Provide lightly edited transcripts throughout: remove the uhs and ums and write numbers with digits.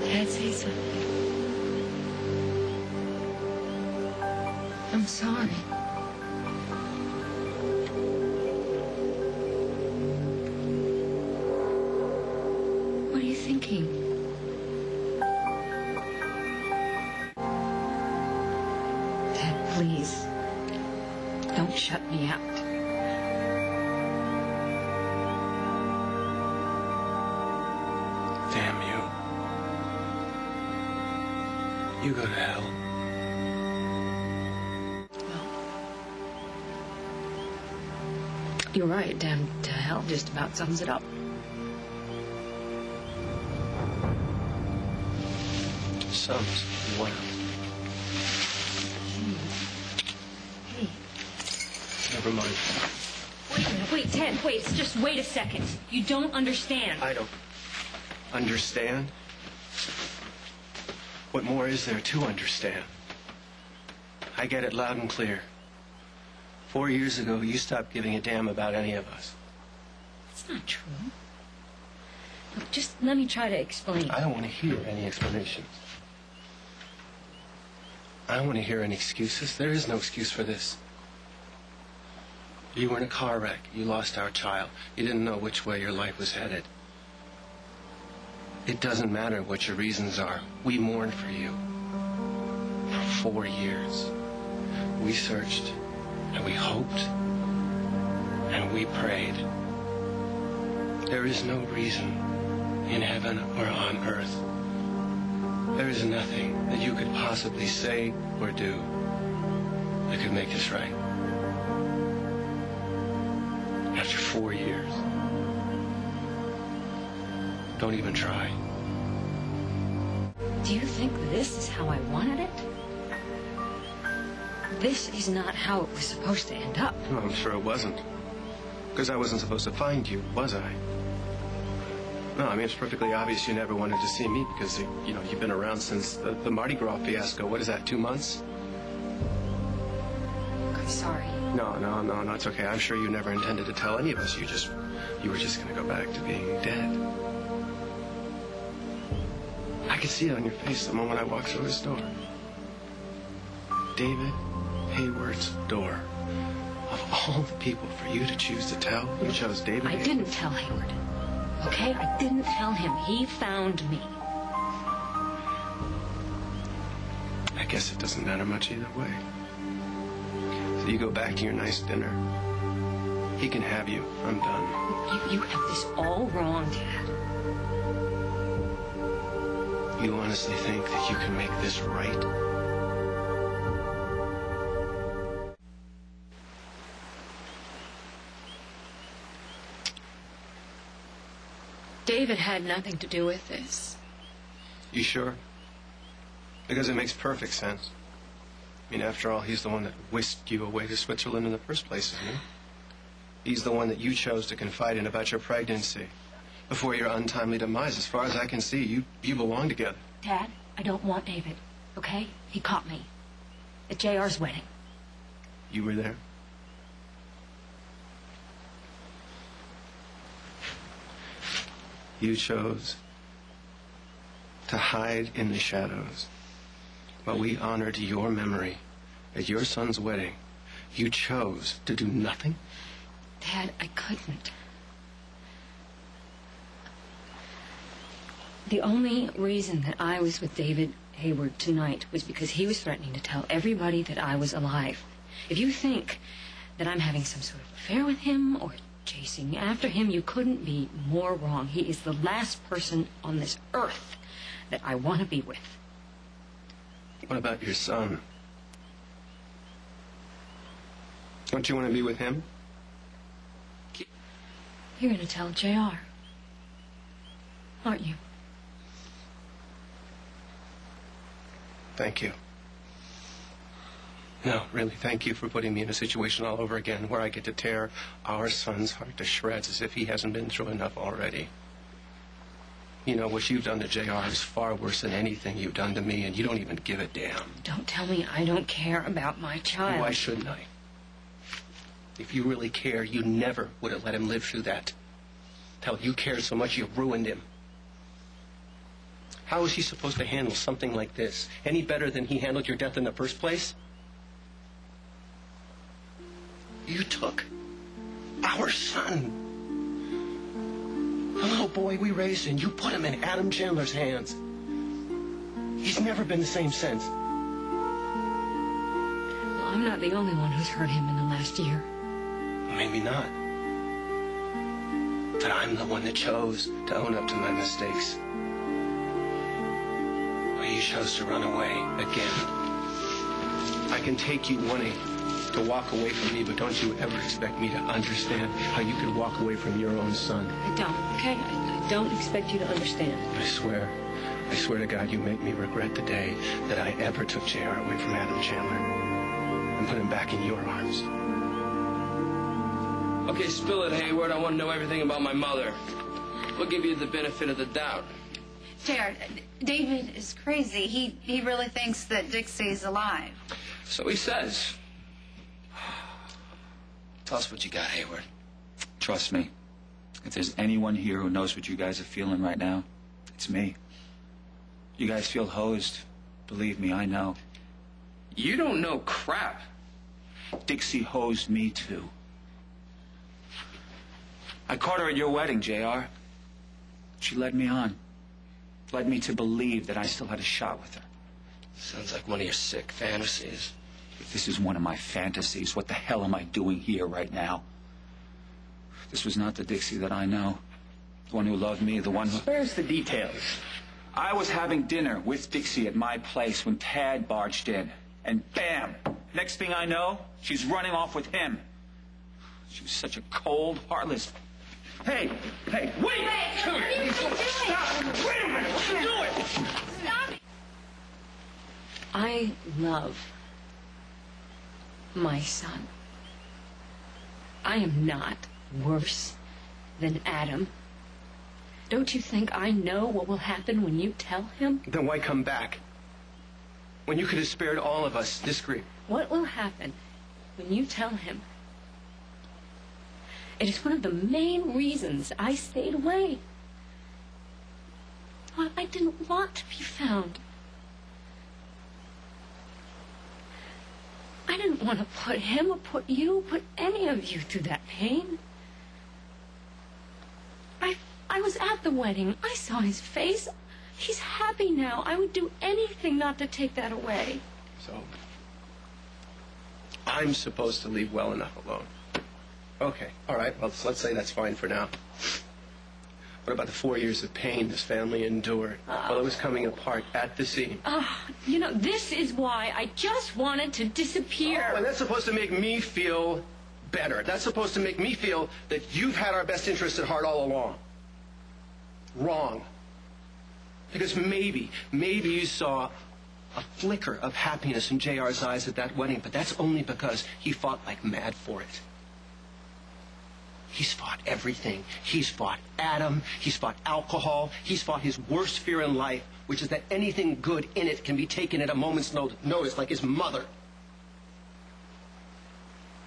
Dad, say something. I'm sorry. What are you thinking? Dad, please. Don't shut me out. Damn you. You go to hell. You're right, damn to hell just about sums it up. Sums what? Hey. Never mind. Wait a minute, wait, Ted, wait, just wait a second. You don't understand. I don't understand? What more is there to understand? I get it loud and clear. 4 years ago, you stopped giving a damn about any of us. That's not true. Look, just let me try to explain. I don't want to hear any explanations. I don't want to hear any excuses. There is no excuse for this. You were in a car wreck. You lost our child. You didn't know which way your life was headed. It doesn't matter what your reasons are. We mourned for you. For 4 years. We searched, and we hoped, and we prayed. There is no reason in heaven or on earth. There is nothing that you could possibly say or do that could make this right. After 4 years. Don't even try. Do you think this is how I wanted it? This is not how it was supposed to end up. No, I'm sure it wasn't. Because I wasn't supposed to find you, was I? No, I mean, it's perfectly obvious you never wanted to see me because, you know, you've been around since the Mardi Gras fiasco. What is that, 2 months? I'm sorry. No, it's okay. I'm sure you never intended to tell any of us. You were just going to go back to being dead. I could see it on your face the moment I walked through his door. David Hayward's door. Of all the people for you to choose to tell, you chose David I didn't tell Hayward. Okay? I didn't tell him. He found me. I guess it doesn't matter much either way. So you go back to your nice dinner. He can have you. I'm done. You have this all wrong, Dad. You honestly think that you can make this right? David had nothing to do with this. You sure? Because it makes perfect sense. I mean, after all, he's the one that whisked you away to Switzerland in the first place, isn't he? He's the one that you chose to confide in about your pregnancy before your untimely demise. As far as I can see, you belong together. Dad, I don't want David, okay? He caught me at JR's wedding. You were there? You chose to hide in the shadows. While we honored your memory at your son's wedding, you chose to do nothing? Dad, I couldn't. The only reason that I was with David Hayward tonight was because he was threatening to tell everybody that I was alive. If you think that I'm having some sort of affair with him or chasing after him, you couldn't be more wrong. He is the last person on this earth that I want to be with. What about your son? Don't you want to be with him? You're going to tell JR, aren't you? Thank you. No, really, thank you for putting me in a situation all over again where I get to tear our son's heart to shreds as if he hasn't been through enough already. You know, what you've done to JR is far worse than anything you've done to me, and you don't even give a damn. Don't tell me I don't care about my child. Why shouldn't I? If you really care, you never would have let him live through that. Hell, you cared so much you ruined him. How is he supposed to handle something like this? Any better than he handled your death in the first place? You took our son, the little boy we raised, and you put him in Adam Chandler's hands. He's never been the same since. Well, I'm not the only one who's hurt him in the last year. Maybe not. But I'm the one that chose to own up to my mistakes. Well, you chose to run away again. I can take you wanting to walk away from me, but don't you ever expect me to understand how you could walk away from your own son. I don't, okay? I don't expect you to understand. I swear to God, you make me regret the day that I ever took JR away from Adam Chandler and put him back in your arms. Okay, spill it, Hayward. I want to know everything about my mother. We'll give you the benefit of the doubt. JR, David is crazy. He really thinks that Dixie's alive. So he says. Tell us what you got, Hayward. Trust me. If there's anyone here who knows what you guys are feeling right now, it's me. You guys feel hosed. Believe me, I know. You don't know crap. Dixie hosed me too. I caught her at your wedding, JR. She led me on. Led me to believe that I still had a shot with her. Sounds like one of your sick fantasies. If this is one of my fantasies, what the hell am I doing here right now? This was not the Dixie that I know. The one who loved me, the one who... Where's the details? I was having dinner with Dixie at my place when Tad barged in. And bam! Next thing I know, she's running off with him. She was such a cold, heartless... Hey! Wait! What are you doing? Stop! Wait a minute! What are you doing? Stop it! I love my son. I am not worse than Adam. Don't you think I know what will happen when you tell him? Then why come back? When you could have spared all of us this grief. What will happen when you tell him? It is one of the main reasons I stayed away. Well, I didn't want to be found. I didn't want to put him or put you, put any of you through that pain. I was at the wedding. I saw his face. He's happy now. I would do anything not to take that away. So, I'm supposed to leave well enough alone. Okay, all right, well, let's say that's fine for now. What about the 4 years of pain this family endured while it was coming apart at the scene? This is why I just wanted to disappear. Oh, and that's supposed to make me feel better. That's supposed to make me feel that you've had our best interests at heart all along. Wrong. Because maybe you saw a flicker of happiness in JR's eyes at that wedding, but that's only because he fought like mad for it. He's fought everything. He's fought Adam. He's fought alcohol. He's fought his worst fear in life, which is that anything good in it can be taken at a moment's notice, like his mother.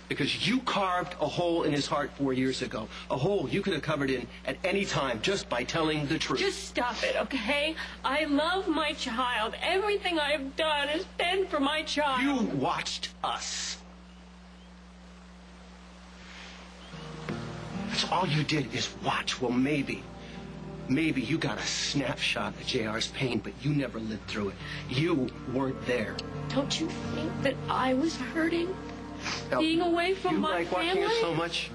Because you carved a hole in his heart 4 years ago. A hole you could have covered in at any time just by telling the truth. Just stop it, okay? I love my child. Everything I have done has been for my child. You watched us. That's all you did is watch. Well, maybe you got a snapshot of JR's pain, but you never lived through it. You weren't there. Don't you think that I was hurting? Now, being away from my family? You like watching it so much?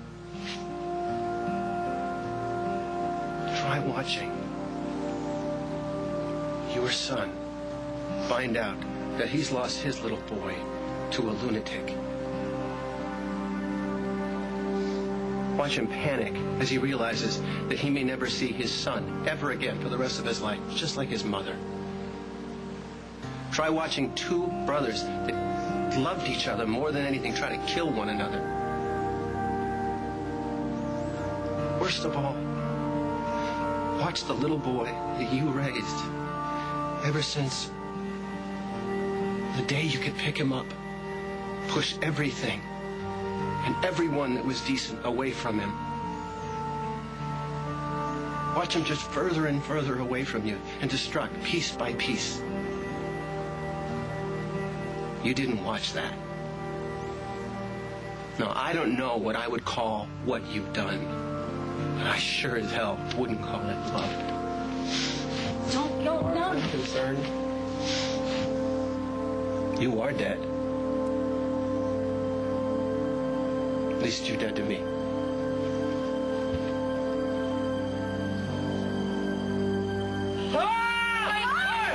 Try watching your son find out that he's lost his little boy to a lunatic. Watch him panic as he realizes that he may never see his son ever again for the rest of his life, just like his mother. Try watching two brothers that loved each other more than anything try to kill one another. Worst of all, watch the little boy that you raised ever since the day you could pick him up, push everything and everyone that was decent away from him. Watch watch him just further and further away from you and destruct piece by piece. You didn't watch that. No, I don't know what I would call what you've done, but I sure as hell wouldn't call it love. No. I'm concerned. You are dead. At least you're dead to me.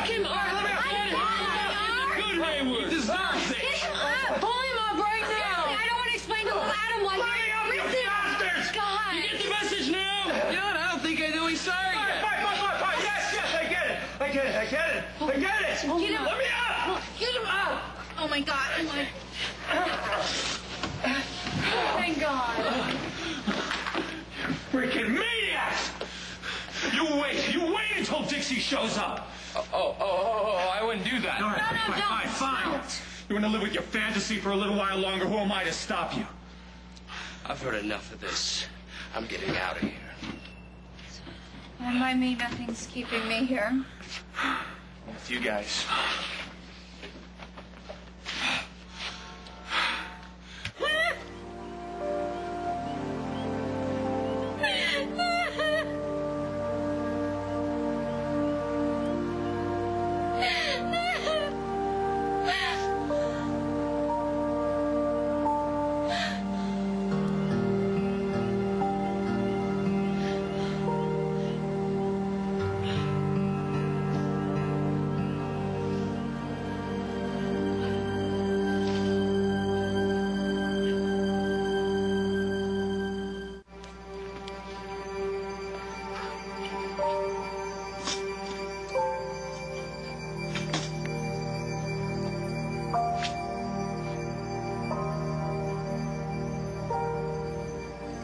Kim, let me out. Good Hayward. He deserves it. Pull him up right now. I don't want to explain to Adam why Let me out, you bastards! God. You get the message now? You know what? I don't think I do. He's sorry yet. Fine. Yes, I get it. I get it. Get him. Let me out. Get him up. Oh my God. Thank God. Freaking maniacs! You wait until Dixie shows up. Oh, I wouldn't do that. All right, fine. You want to live with your fantasy for a little while longer? Who am I to stop you? I've heard enough of this. I'm getting out of here. Remind me nothing's keeping me here. With you guys.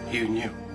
You knew.